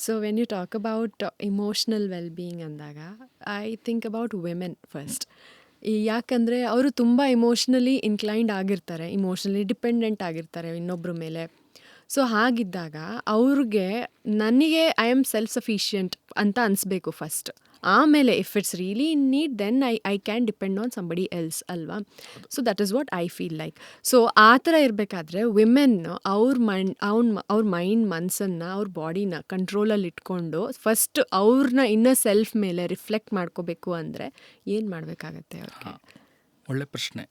So when you talk about emotional wellbeing ಅಂದಾಗ I think about women first. ಯಾಕಂದರೆ ಅವರು ತುಂಬ ಇಮೋಷ್ನಲಿ ಇನ್ಕ್ಲೈನ್ಡ್ ಆಗಿರ್ತಾರೆ, ಇಮೋಷ್ನಲಿ ಡಿಪೆಂಡೆಂಟ್ ಆಗಿರ್ತಾರೆ ಇನ್ನೊಬ್ಬರ ಮೇಲೆ. ಸೊ ಹಾಗಿದ್ದಾಗ ಅವ್ರಿಗೆ ನನಗೆ ಐ ಆಮ್ ಸೆಲ್ಫ್ ಸಫಿಷಿಯಂಟ್ ಅಂತ ಅನಿಸ್ಬೇಕು ಫಸ್ಟ್. ಆಮೇಲೆ if it's really in need then I can depend on somebody else ಅಲ್ವಾ. So that is what I feel like. So ಆ ಥರ ಇರಬೇಕಾದ್ರೆ ವಿಮೆನ್ ಅವ್ರ ಮೈಂಡ್ ಮನ್ಸನ್ನು ಅವ್ರ ಬಾಡಿನ ಕಂಟ್ರೋಲಲ್ಲಿ ಇಟ್ಕೊಂಡು ಫಸ್ಟ್ ಅವ್ರನ್ನ ಇನ್ನೂ ಸೆಲ್ಫ್ ಮೇಲೆ ರಿಫ್ಲೆಕ್ಟ್ ಮಾಡ್ಕೋಬೇಕು ಅಂದರೆ ಏನು ಮಾಡಬೇಕಾಗತ್ತೆ ಅವ್ರಿಗೆ? ಒಳ್ಳೆ ಪ್ರಶ್ನೆ.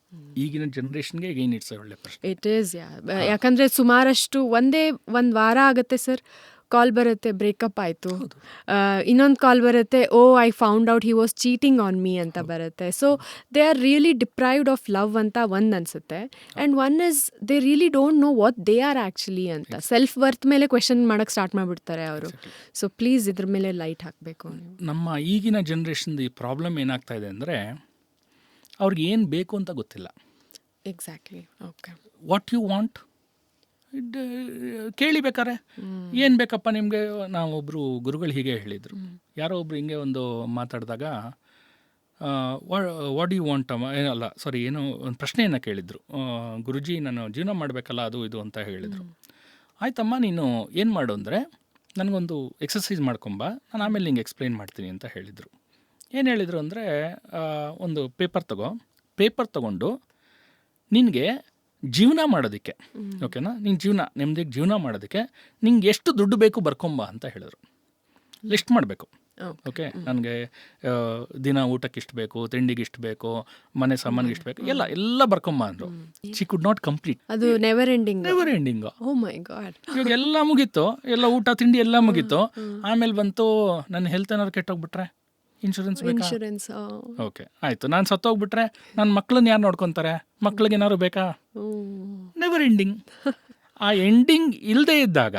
ಈಗಿನ ಜನ್ರೇಷನ್ಗೆ ಈಗಿನ ಇಟ್ಸ್ ಒಳ್ಳೆ ಪ್ರಶ್ನೆ. ಇಟ್ ಈಸ್ ಯಾಕಂದರೆ ಸುಮಾರಷ್ಟು ಒಂದು ವಾರ ಆಗುತ್ತೆ ಸರ್, ಕಾಲ್ ಬರುತ್ತೆ ಬ್ರೇಕಪ್ ಆಯಿತು, ಇನ್ನೊಂದು ಕಾಲ್ ಬರುತ್ತೆ oh I found out he was cheating on me ಅಂತ ಬರುತ್ತೆ. So they are really deprived of love ಅಂತ ಒಂದು ಅನಿಸುತ್ತೆ. And one is they really don't know what they are actually ಅಂತ ಸೆಲ್ಫ್ ವರ್ತ್ ಮೇಲೆ ಕ್ವೆಶನ್ ಮಾಡೋಕ್ಕೆ start ಮಾಡಿಬಿಡ್ತಾರೆ ಅವರು. ಸೊ ಪ್ಲೀಸ್ ಇದ್ರ ಮೇಲೆ ಲೈಟ್ ಹಾಕಬೇಕು. ನಮ್ಮ ಈಗಿನ ಜನ್ರೇಷನ್ದು ಈ ಪ್ರಾಬ್ಲಮ್ ಏನಾಗ್ತಾ ಇದೆ ಅಂದರೆ ಅವ್ರಿಗೆ ಏನು ಬೇಕು ಅಂತ ಗೊತ್ತಿಲ್ಲ. Exactly. Okay, what you want ಕೇಳಿ ಬೇಕಾರೆ ಏನು ಬೇಕಪ್ಪ ನಿಮಗೆ. ನಾವೊಬ್ಬರು ಗುರುಗಳು ಹೀಗೆ ಹೇಳಿದರು. ಯಾರೋ ಒಬ್ರು ಹಿಂಗೆ ಒಂದು ಮಾತಾಡಿದಾಗ ವಾಟ್ ಯು ವಾಂಟ್ ಅಮ್ಮ ಏನಲ್ಲ ಸಾರಿ ಏನೋ ಒಂದು ಪ್ರಶ್ನೆಯನ್ನು ಕೇಳಿದರು. ಗುರುಜಿ ನಾನು ಜೀವನ ಮಾಡಬೇಕಲ್ಲ ಅದು ಇದು ಅಂತ ಹೇಳಿದರು. ಆಯ್ತಮ್ಮ ನೀನು ಏನು ಮಾಡು ಅಂದರೆ ನನಗೊಂದು ಎಕ್ಸಸೈಸ್ ಮಾಡ್ಕೊಂಬ, ನಾನು ಆಮೇಲೆ ನಿಂಗೆ ಎಕ್ಸ್ಪ್ಲೈನ್ ಮಾಡ್ತೀನಿ ಅಂತ ಹೇಳಿದರು. ಏನು ಹೇಳಿದರು ಅಂದರೆ ಒಂದು ಪೇಪರ್ ತಗೊಂಡು ನಿನಗೆ ಜೀವನ ಮಾಡೋದಕ್ಕೆ ಓಕೆನಾ, ನಿನ್ನ ನೆಮ್ಮದಿಗೆ ಜೀವನ ಮಾಡೋದಕ್ಕೆ ನಿಂಗೆ ಎಷ್ಟು ದುಡ್ಡು ಬೇಕು ಬರ್ಕೊಂಬ ಅಂತ ಹೇಳಿದ್ರು. ಲಿಸ್ಟ್ ಮಾಡಬೇಕು. ಓಕೆ, ನನಗೆ ದಿನ ಊಟಕ್ಕೆ ಇಷ್ಟು ಬೇಕು, ತಿಂಡಿಗೆ ಇಷ್ಟು ಬೇಕು, ಮನೆ ಸಾಮಾನಿಗೆ ಇಷ್ಟು ಬೇಕು, ಎಲ್ಲ ಬರ್ಕೊಂಬ ಅಂದರು. She could not complete. ಅದು ನೆವರ್ ಎಂಡಿಂಗ್. ಓ ಮೈ ಗಾಡ್. ಇವಾಗ ಎಲ್ಲ ಮುಗೀತು, ಎಲ್ಲ ಊಟ ತಿಂಡಿ ಎಲ್ಲ ಮುಗೀತು. ಆಮೇಲೆ ಬಂತು ನನ್ನ ಹೆಲ್ತ್ ಏನಾದ್ರು ಕೆಟ್ಟೋಗ್ಬಿಟ್ರೆ ಇನ್ಶೂರೆನ್ಸ್. ಓಕೆ ಆಯಿತು, ನಾನು ಸತ್ತೋಗ್ಬಿಟ್ರೆ ನನ್ನ ಮಕ್ಳನ್ನ ಯಾರು ನೋಡ್ಕೊತಾರೆ, ಮಕ್ಳಿಗೆ ಏನಾದ್ರು ಬೇಕಾ? Never ending. ಆ ಎಂಡಿಂಗ್ ಇಲ್ಲದೆ ಇದ್ದಾಗ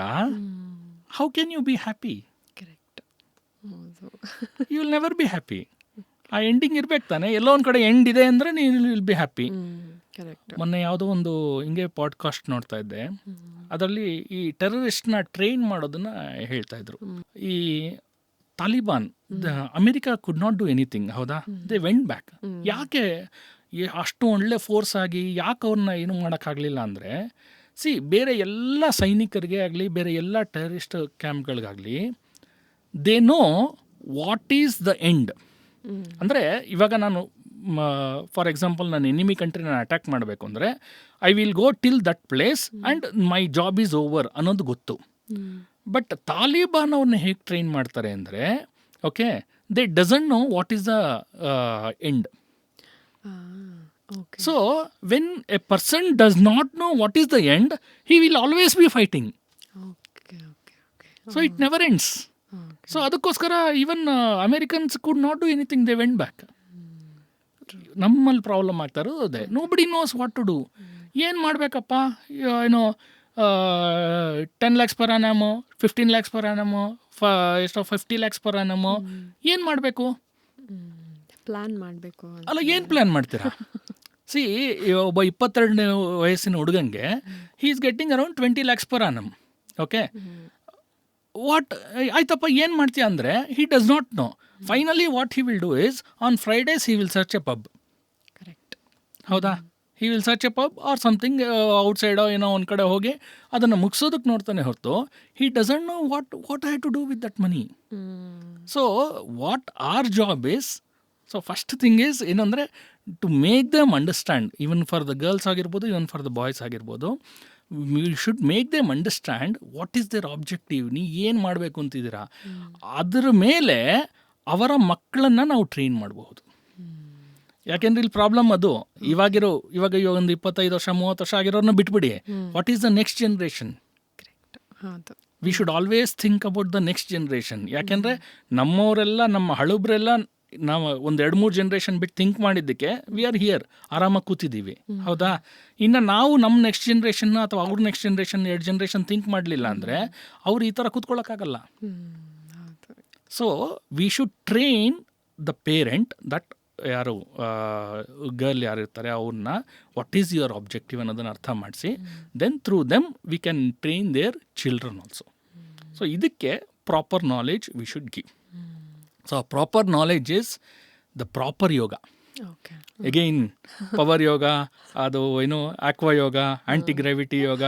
how can you be happy? Correct. You will never be happy. ಆ ಎಂಡಿಂಗ್ ಇರ್ಬೇಕು ತಾನೆ. ಎಲ್ಲೋ ಒಂದು ಕಡೆ ಎಂಡ್ ಇದೆ ಅಂದರೆ ನೀನು ವಿಲ್ ಬಿ ಹ್ಯಾಪಿ. ಮೊನ್ನೆ ಯಾವುದೋ ಒಂದು ಹಿಂಗೆ ಪಾಡ್ಕಾಸ್ಟ್ ನೋಡ್ತಾ ಇದ್ದೆ. ಅದರಲ್ಲಿ ಈ ಟೆರರಿಸ್ಟ್ನ ಟ್ರೈನ್ ಮಾಡೋದನ್ನ ಹೇಳ್ತಾ ಇದ್ರು. ಈ Taliban America could not do anything, ಹೌದಾ? They went back. ಯಾಕೆ ಅಷ್ಟು ಒಳ್ಳೆ ಫೋರ್ಸ್ ಆಗಿ ಯಾಕೆ ಅವ್ರನ್ನ ಏನು ಮಾಡೋಕ್ಕಾಗಲಿಲ್ಲ ಅಂದರೆ ಬೇರೆ ಎಲ್ಲ ಸೈನಿಕರಿಗೆ ಆಗಲಿ ಬೇರೆ ಎಲ್ಲ ಟೆರರಿಸ್ಟ್ ಕ್ಯಾಂಪ್ಗಳಿಗಾಗಲಿ they know what is the end. ಅಂದರೆ ಇವಾಗ ನಾನು ಫಾರ್ ಎಕ್ಸಾಂಪಲ್ ನಾನು ಎನಿಮಿ ಕಂಟ್ರಿ ನಾನು ಅಟ್ಯಾಕ್ ಮಾಡಬೇಕು ಅಂದರೆ I will go till that place and my job is over ಅನ್ನೋದು ಗೊತ್ತು. ಬಟ್ ತಾಲಿಬಾನ್ ಅವ್ರನ್ನ ಹೇಗೆ ಟ್ರೈನ್ ಮಾಡ್ತಾರೆ ಅಂದರೆ okay they doesn't know what is the end. So when a person does not know what is the end he will always be fighting. So it never ends. So ಅದಕ್ಕೋಸ್ಕರ even Americans could not do anything, they went back. ನಮ್ಮಲ್ಲಿ problem ಆಗ್ತಾ ಇರೋದು ಅದೇ. Nobody knows what to do. ಏನು ಮಾಡಬೇಕಪ್ಪ, ಏನೋ 10 lakhs per annum, 15 lakhs per annum, ಎಷ್ಟೋ 50 lakhs per annum. ಏನು ಮಾಡಬೇಕು? ಪ್ಲ್ಯಾನ್ ಮಾಡಬೇಕು ಅಲ್ಲ, ಏನು ಪ್ಲ್ಯಾನ್ ಮಾಡ್ತೀರಾ? ಒಬ್ಬ 22ನೇ ವಯಸ್ಸಿನ ಹುಡುಗಂಗೆ he is getting around 20 lakhs per annum. Okay, what ಆಯ್ತಪ್ಪ ಏನು ಮಾಡ್ತೀಯ ಅಂದರೆ he does not know. Finally what he will do is on Fridays he will search a pub. Correct, ಹೌದಾ? He will search a pub or something ಔಟ್ಸೈಡೋ ಏನೋ ಒಂದು ಕಡೆ ಹೋಗಿ ಅದನ್ನು ಮುಗಿಸೋದಕ್ಕೆ ನೋಡ್ತಾನೆ ಹೊರತು he doesn't know what I have to do with that money. So what are job is, so first thing is ಏನಂದರೆ to make them understand, even for the girls ಆಗಿರ್ಬೋದು, ಈವನ್ ಫಾರ್ ದ ಬಾಯ್ಸ್ ಆಗಿರ್ಬೋದು, we should make them understand what is their objective. ನೀವು ಏನು ಮಾಡಬೇಕು ಅಂತಿದ್ದೀರಾ, ಅದರ ಮೇಲೆ ಅವರ ಮಕ್ಕಳನ್ನು ನಾವು ಟ್ರೈನ್ ಮಾಡಬಹುದು. ಯಾಕೆಂದ್ರೆ ಇಲ್ಲಿ ಪ್ರಾಬ್ಲಮ್ ಅದು ಇವಾಗ ಒಂದು 25 ವರ್ಷ 30 ವರ್ಷ ಆಗಿರೋರನ್ನ ಬಿಟ್ಬಿಡಿ. What is the next generation? We should always think about the next generation. ಯಾಕೆಂದರೆ ನಮ್ಮವರೆಲ್ಲ, ನಮ್ಮ ಹಳುಬ್ರೆಲ್ಲ ನಾವು ಒಂದು 2-3 ಜನ್ರೇಷನ್ ಬಿಟ್ಟು ಥಿಂಕ್ ಮಾಡಿದ್ದಕ್ಕೆ ವಿ ಆರ್ ಹಿಯರ್, ಆರಾಮಾಗಿ ಕೂತಿದ್ದೀವಿ, ಹೌದಾ? ಇನ್ನು ನಾವು ನಮ್ಮ ನೆಕ್ಸ್ಟ್ ಜನ್ರೇಷನ್ ಅಥವಾ ಅವ್ರ ನೆಕ್ಸ್ಟ್ ಜನ್ರೇಷನ್ 2 ಜನ್ರೇಷನ್ ಥಿಂಕ್ ಮಾಡಲಿಲ್ಲ ಅಂದರೆ ಅವ್ರು ಈ ಥರ ಕೂತ್ಕೊಳ್ಳೋಕ್ಕಾಗಲ್ಲ. So we should train the parent that ಯಾರು ಗರ್ಲ್ ಯಾರಿರ್ತಾರೆ ಅವ್ರನ್ನ ವಾಟ್ ಈಸ್ ಯುವರ್ ಆಬ್ಜೆಕ್ಟಿವ್ ಅನ್ನೋದನ್ನು ಅರ್ಥ ಮಾಡಿಸಿ then through them we can train their children also. So ಇದಕ್ಕೆ proper knowledge we should give. So proper knowledge is the proper yoga. Okay. Again power yoga, ಅದು ಏನು aqua yoga, anti gravity yoga,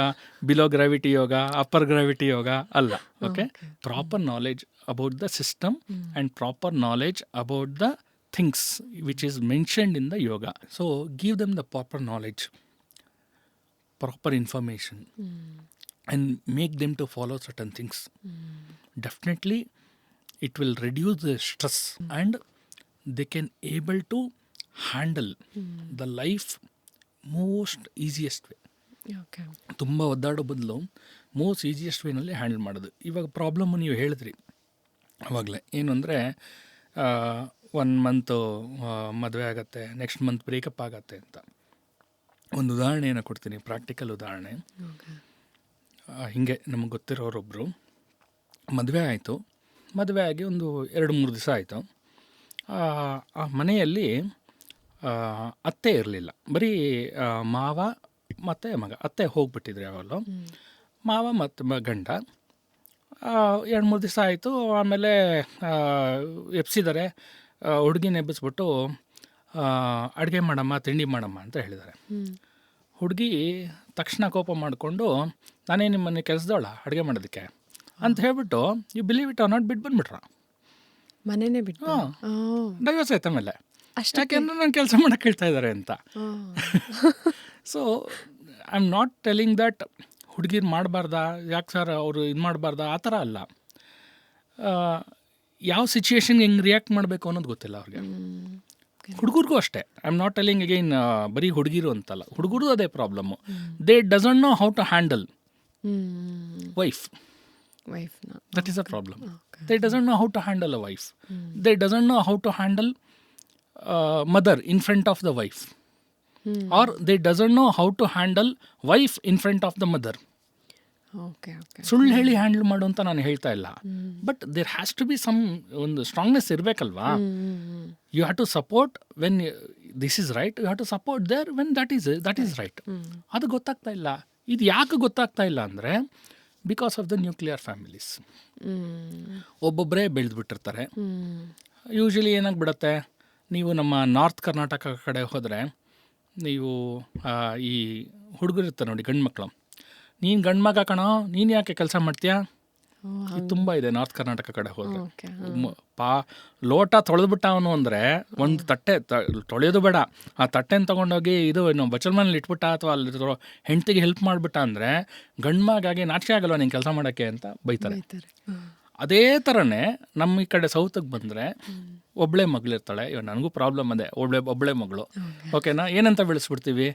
below gravity yoga, upper gravity yoga ಅಲ್ಲ. Okay, proper knowledge about the system and proper knowledge about the things which is mentioned in the yoga. So give them the proper knowledge, proper information and make them to follow certain things. Definitely it will reduce the stress and they can able to handle the life most easiest way. Okay. ತುಂಬ ಒದ್ದಾಡೋ ಬದಲು most easiest ವೇನಲ್ಲಿ handle ಮಾಡೋದು. ಇವಾಗ problem ನೀವು ಹೇಳಿದ್ರಿ ಅವಾಗಲೇ, ಏನು ಅಂದರೆ 1 month ಮದುವೆ ಆಗುತ್ತೆ, ನೆಕ್ಸ್ಟ್ ಮಂತ್ ಬ್ರೇಕಪ್ ಆಗುತ್ತೆ ಅಂತ. ಒಂದು ಉದಾಹರಣೆಯನ್ನು ಕೊಡ್ತೀನಿ, ಪ್ರಾಕ್ಟಿಕಲ್ ಉದಾಹರಣೆ. ಹೀಗೆ ನಮಗೆ ಗೊತ್ತಿರೋರೊಬ್ಬರು ಮದುವೆ ಆಯಿತು. ಮದುವೆ ಆಗಿ ಒಂದು 2-3 ದಿವಸ ಆಯಿತು. ಆ ಮನೆಯಲ್ಲಿ ಅತ್ತೆ ಇರಲಿಲ್ಲ, ಬರೀ ಮಾವ ಮತ್ತು ಮಗ. ಅತ್ತೆ ಹೋಗ್ಬಿಟ್ಟಿದ್ರು ಯಾವಾಗಲೂ, ಮಾವ ಮತ್ತು ಗಂಡ. 2-3 ದಿವಸ ಆಯಿತು. ಆಮೇಲೆ ಎಬ್ಸಿದ್ದಾರೆ, ಹುಡುಗಿನ ಎಬ್ಬಿಸ್ಬಿಟ್ಟು ಅಡುಗೆ ಮಾಡಮ್ಮ, ತಿಂಡಿ ಮಾಡಮ್ಮ ಅಂತ ಹೇಳಿದ್ದಾರೆ. ಹುಡುಗಿ ತಕ್ಷಣ ಕೋಪ ಮಾಡಿಕೊಂಡು, ನಾನೇ ನಿಮ್ಮನೆ ಕೆಲಸದವಳ ಅಡುಗೆ ಮಾಡೋದಕ್ಕೆ ಅಂತ ಹೇಳ್ಬಿಟ್ಟು, you believe it or not, ಬಿಟ್ಟು ಬಂದ್ಬಿಟ್ರ. ಮನೆನೇ ಬಿಟ್ಟು. ಡೈವರ್ಸ್ ಆಯ್ತು ಆಮೇಲೆ. ಯಾಕೆಂದ್ರೆ ನಾನು ಕೆಲಸ ಮಾಡೋಕ್ಕೆ ಹೇಳ್ತಾ ಇದ್ದಾರೆ ಅಂತ. So I am not telling that ಹುಡುಗಿರು ಮಾಡಬಾರ್ದಾ, ಯಾಕೆ ಸರ್ ಅವರು ಇದು ಮಾಡಬಾರ್ದಾ, ಆ ಥರ ಅಲ್ಲ. ಯಾವ ಸಿಚುಯೇಷನ್ಗೆ ಹೆಂಗೆ ರಿಯಾಕ್ಟ್ ಮಾಡಬೇಕು ಅನ್ನೋದು ಗೊತ್ತಿಲ್ಲ ಅವ್ರಿಗೆ. ಹುಡುಗರಿಗೂ ಅಷ್ಟೇ. I am not telling again ಬರೀ ಹುಡುಗಿರು ಅಂತಲ್ಲ, ಹುಡುಗರು ಅದೇ problem. They doesn't know how to handle wife. That is a problem. Okay. They doesn't know how to handle a wife. They doesn't know how to handle mother in front of the wife. Or they doesn't know how to handle wife in front of the mother. Okay. Okay. ಸುಳ್ಳು ಹೇಳಿ handle ಮಾಡು ಅಂತ ನಾನು ಹೇಳ್ತಾ ಇಲ್ಲ. But there has to be some ಒಂದು strongness ಇರಬೇಕಲ್ವಾ. You have to support when this is right, you have to support there when that is right. ಅದು ಗೊತ್ತಾಗ್ತಾ ಇಲ್ಲ. ಇದು ಯಾಕೆ ಗೊತ್ತಾಗ್ತಾ ಇಲ್ಲ ಅಂದರೆ, because of the nuclear families. ಒಬ್ಬೊಬ್ಬರೇ ಬೆಳೆದ್ಬಿಟ್ಟಿರ್ತಾರೆ. ಯೂಶ್ವಲಿ ಏನಾಗ್ಬಿಡತ್ತೆ, ನೀವು ನಮ್ಮ ನಾರ್ತ್ ಕರ್ನಾಟಕ ಕಡೆ ಹೋದರೆ, ನೀವು ಈ ಹುಡುಗರು ಇರ್ತಾರೆ ನೋಡಿ, ಗಂಡು ಮಕ್ಕಳು, ನೀನು ಗಂಡು ಮಗ ಕಣೋ, ನೀನು ಯಾಕೆ ಕೆಲಸ ಮಾಡ್ತೀಯಾ, ಇದು ತುಂಬ ಇದೆ ನಾರ್ತ್ ಕರ್ನಾಟಕ ಕಡೆ ಹೋದರೆ. ಲೋಟ ತೊಳೆದ್ಬಿಟ್ಟ ಅವನು ಅಂದರೆ, ಒಂದು ತಟ್ಟೆ ತೊಳೆಯೋದು ಬೇಡ, ಆ ತಟ್ಟೆನ ತೊಗೊಂಡೋಗಿ ಇದು ಬಚ್ಚಲ್ ಮನೇಲಿ ಇಟ್ಬಿಟ್ಟ ಅಥವಾ ಅಲ್ಲಿ ಹೆಂಡತಿಗೆ ಹೆಲ್ಪ್ ಮಾಡಿಬಿಟ್ಟ ಅಂದರೆ, ಗಂಡು ಮಗಾಗಿ ನಾಚಿಕೆ ಆಗಲ್ವ ನೀನು ಕೆಲಸ ಮಾಡೋಕ್ಕೆ ಅಂತ ಬೈತಾರೆ. ಅದೇ ಥರನೇ ನಮ್ಮ ಈ ಕಡೆ ಸೌತಿಗೆ ಬಂದರೆ, ಒಬ್ಬಳೇ ಮಗಳಿರ್ತಾಳೆ. ಇವಾಗ ನನಗೂ ಪ್ರಾಬ್ಲಮ್ ಅದೇ, ಒಬ್ಬಳೇ ಮಗಳು. ಓಕೆನಾ, ಏನಂತ ಬೆಳೆಸ್ಬಿಡ್ತೀವಿ,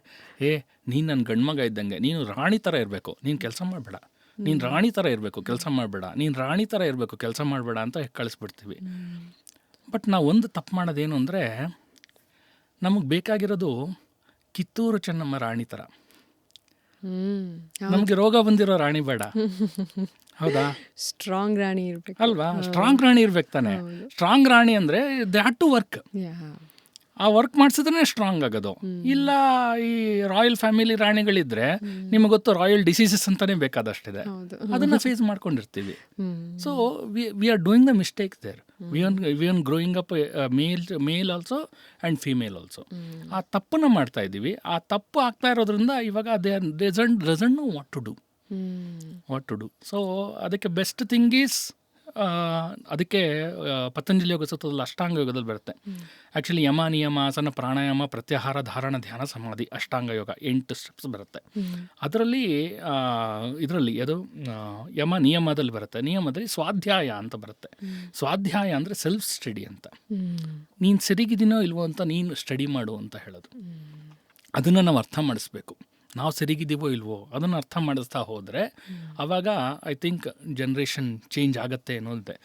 ನೀನು ನನ್ನ ಗಂಡು ಮಗ ಇದ್ದಂಗೆ, ನೀನು ರಾಣಿ ಥರ ಇರಬೇಕು, ನೀನು ಕೆಲಸ ಮಾಡಬೇಡ, ನೀನು ರಾಣಿ ಥರ ಇರಬೇಕು, ಕೆಲಸ ಮಾಡಬೇಡ, ನೀನು ರಾಣಿ ಥರ ಇರಬೇಕು, ಕೆಲಸ ಮಾಡಬೇಡ ಅಂತ ಕಳಿಸ್ಬಿಡ್ತೀವಿ. ಬಟ್ ನಾವು ಒಂದು ತಪ್ಪು ಮಾಡೋದೇನು ಅಂದರೆ, ನಮಗೆ ಬೇಕಾಗಿರೋದು ಕಿತ್ತೂರು ಚೆನ್ನಮ್ಮ ರಾಣಿ ಥರ. ನಮಗೆ ರೋಗ ಬಂದಿರೋ ರಾಣಿ ಬೇಡ, ಹೌದಾ? ಸ್ಟ್ರಾಂಗ್ ರಾಣಿ ಇರ್ಬೇಕು ಅಲ್ವಾ? ಸ್ಟ್ರಾಂಗ್ ರಾಣಿ ಇರ್ಬೇಕು ತಾನೆ. ಸ್ಟ್ರಾಂಗ್ ರಾಣಿ ಅಂದರೆ ದೇ ಹ್ಯಾವ್ ಟು ವರ್ಕ್. ಆ ವರ್ಕ್ ಮಾಡಿಸಿದ್ರೆ ಸ್ಟ್ರಾಂಗ್ ಆಗೋದು. ಇಲ್ಲ ಈ ರಾಯಲ್ ಫ್ಯಾಮಿಲಿ ರಾಣಿಗಳಿದ್ರೆ, ನಿಮಗೆ ಗೊತ್ತು, ರಾಯಲ್ ಡಿಸೀಸಸ್ ಅಂತಾನೆ ಬೇಕಾದಷ್ಟಿದೆ, ಅದನ್ನ ಫೇಸ್ ಮಾಡ್ಕೊಂಡಿರ್ತೀವಿ. So we are doing the mistakes there. We are growing up male also and female also. ಆ ತಪ್ಪನ್ನು ಮಾಡ್ತಾ ಇದ್ದೀವಿ. ಆ ತಪ್ಪು ಆಗ್ತಾ ಇರೋದ್ರಿಂದ ಇವಾಗ doesn't know what to do. So ಅದಕ್ಕೆ ಬೆಸ್ಟ್ ಥಿಂಗ್ ಈಸ್, ಅದಕ್ಕೆ ಪತಂಜಲಿ ಯೋಗ ಸೂತ್ರದಲ್ಲಿ ಅಷ್ಟಾಂಗ ಯೋಗದಲ್ಲಿ ಬರುತ್ತೆ. ಆ್ಯಕ್ಚುಲಿ ಯಮ, ನಿಯಮ, ಆಸನ, ಪ್ರಾಣಾಯಾಮ, ಪ್ರತ್ಯಾಹಾರ, ಧಾರಣ, ಧ್ಯಾನ, ಸಮಾಧಿ, ಅಷ್ಟಾಂಗ ಯೋಗ 8 ಸ್ಟೆಪ್ಸ್ ಬರುತ್ತೆ. ಇದರಲ್ಲಿ ಅದು ಯಮ ನಿಯಮದಲ್ಲಿ ಬರುತ್ತೆ. ನಿಯಮದಲ್ಲಿ ಸ್ವಾಧ್ಯಾಯ ಅಂತ ಬರುತ್ತೆ. ಸ್ವಾಧ್ಯಾಯ ಅಂದರೆ ಸೆಲ್ಫ್ ಸ್ಟಡಿ ಅಂತ. ನೀನು ಸರಿಗಿದ್ದೀನೋ ಇಲ್ವೋ ಅಂತ ನೀನು ಸ್ಟಡಿ ಮಾಡು ಅಂತ ಹೇಳೋದು. ಅದನ್ನು ನಾವು ಅರ್ಥ ಮಾಡಿಸ್ಬೇಕು. ನಾವು ಸರಿಗಿದ್ದೀವೋ ಇಲ್ವೋ ಅದನ್ನು ಅರ್ಥ ಮಾಡಿಸ್ತಾ ಹೋದರೆ, ಆವಾಗ ಐ ಥಿಂಕ್ ಜನ್ರೇಷನ್ ಚೇಂಜ್ ಆಗುತ್ತೆ ಅನ್ನೋದಿದೆ.